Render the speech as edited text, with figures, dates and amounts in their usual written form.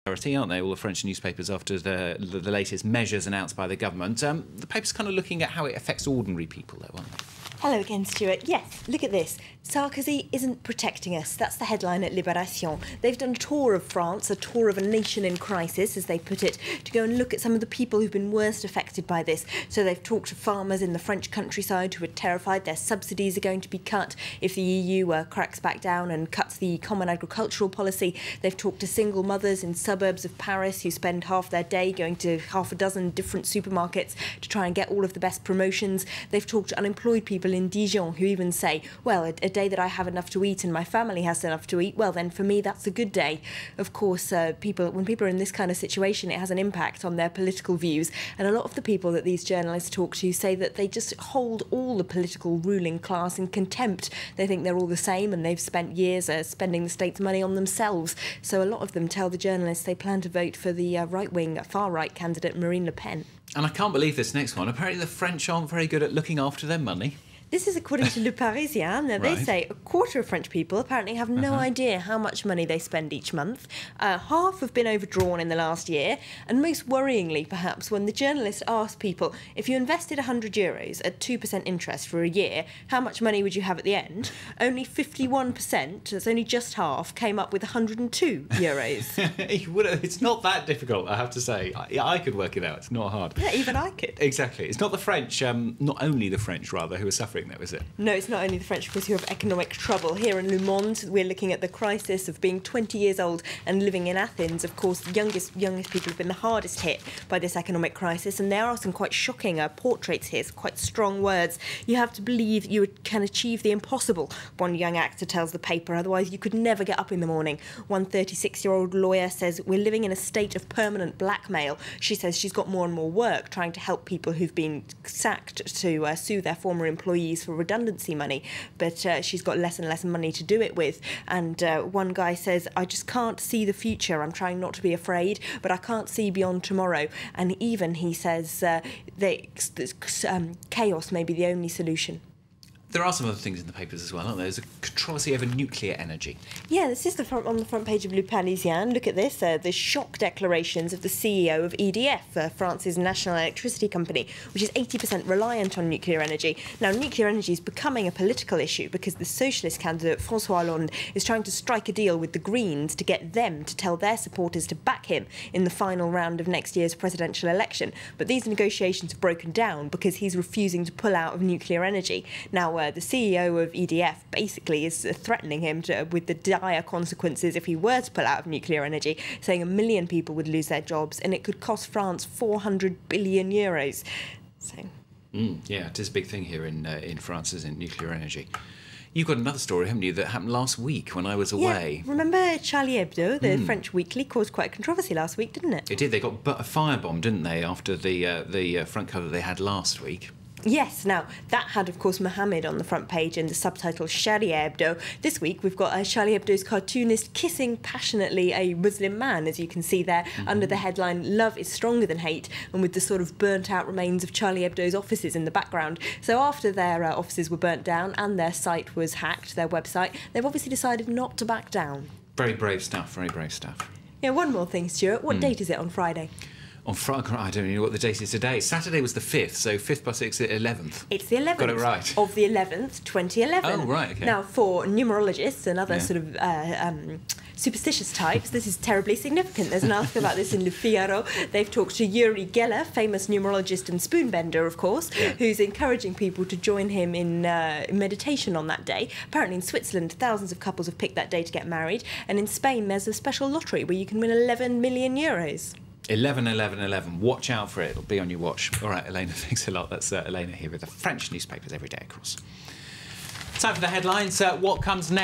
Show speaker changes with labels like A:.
A: aren't they, all the French newspapers, after the latest measures announced by the government. The paper's kind of looking at how it affects ordinary people, though, aren't they?
B: Hello again, Stuart. Yes, look at this. Sarkozy isn't protecting us. That's the headline at Libération. They've done a tour of France, a tour of a nation in crisis, as they put it, to go and look at some of the people who've been worst affected by this. So they've talked to farmers in the French countryside who are terrified their subsidies are going to be cut if the EU cracks back down and cuts the common agricultural policy. They've talked to single mothers in suburbs of Paris who spend half their day going to half a dozen different supermarkets to try and get all of the best promotions. They've talked to unemployed people in Dijon who even say, well, a day that I have enough to eat and my family has enough to eat, well, then for me that's a good day. Of course, when people are in this kind of situation, it has an impact on their political views. And a lot of the people that these journalists talk to say that they just hold all the political ruling class in contempt. They think they're all the same and they've spent years spending the state's money on themselves. So a lot of them tell the journalists they plan to vote for the right-wing, far-right candidate Marine Le Pen.
A: And I can't believe this next one. Apparently the French aren't very good at looking after their money.
B: This is according to Le Parisien. Now, they say a quarter of French people apparently have no idea how much money they spend each month. Half have been overdrawn in the last year. And most worryingly, perhaps, when the journalist asked people, if you invested €100 at 2% interest for a year, how much money would you have at the end? Only 51%, that's only just half, came up with €102.
A: It's not that difficult, I have to say. I could work it out. It's not hard.
B: Yeah, even I could.
A: Exactly. It's not the French, not only the French, rather, who are suffering, though, is it?
B: No, it's not only the French, of course, who have economic trouble. Here in Le Monde, we're looking at the crisis of being 20 years old and living in Athens. Of course, the youngest people have been the hardest hit by this economic crisis, and there are some quite shocking portraits here, quite strong words. You have to believe you can achieve the impossible, one young actor tells the paper, otherwise you could never get up in the morning. One 36-year-old lawyer says, we're living in a state of permanent blackmail. She says she's got more and more work trying to help people who've been sacked to sue their former employees for redundancy money, but she's got less and less money to do it with. And one guy says, I just can't see the future. I'm trying not to be afraid, but I can't see beyond tomorrow. And even he says chaos may be the only solution.
A: There are some other things in the papers as well, aren't there? There's a controversy over nuclear energy.
B: Yeah, this is on the front page of Le Parisien. Look at this, the shock declarations of the CEO of EDF, France's national electricity company, which is 80% reliant on nuclear energy. Now, nuclear energy is becoming a political issue because the socialist candidate, François Hollande, is trying to strike a deal with the Greens to get them to tell their supporters to back him in the final round of next year's presidential election. But these negotiations have broken down because he's refusing to pull out of nuclear energy. Now, the CEO of EDF basically is threatening him with the dire consequences if he were to pull out of nuclear energy, saying 1 million people would lose their jobs and it could cost France €400 billion. So.
A: Yeah, it is a big thing here in France, isn't it, nuclear energy. You've got another story, haven't you, that happened last week when I was away.
B: Yeah. Remember Charlie Hebdo, the French weekly, caused quite a controversy last week, didn't it?
A: It did. They got firebombed, didn't they, after the front cover they had last week.
B: Yes, now, that had, of course, Mohammed on the front page and the subtitle Charlie Hebdo. This week, we've got Charlie Hebdo's cartoonist kissing passionately a Muslim man, as you can see there, under the headline, Love is Stronger Than Hate, and with the sort of burnt-out remains of Charlie Hebdo's offices in the background. So after their offices were burnt down and their site was hacked, their website, they've obviously decided not to back down.
A: Very brave stuff, very brave stuff.
B: Yeah, one more thing, Stuart. What date is it on Friday?
A: On Friday, I don't know what the date is today. Saturday was the 5th, so 5th plus 6 is the 11th.
B: It's the 11th.
A: Got it right.
B: Of the 11th, 2011.
A: Oh, right, OK.
B: Now, for numerologists and other sort of superstitious types, this is terribly significant. There's an article about this in Le Figaro. They've talked to Uri Geller, famous numerologist and spoonbender, of course, who's encouraging people to join him in meditation on that day. Apparently in Switzerland, thousands of couples have picked that day to get married. And in Spain, there's a special lottery where you can win €11 million.
A: 11, 11, 11. Watch out for it. It'll be on your watch. All right, Elena, thanks a lot. That's Elena here with the French newspapers every day, of course. Time for the headlines. What comes next?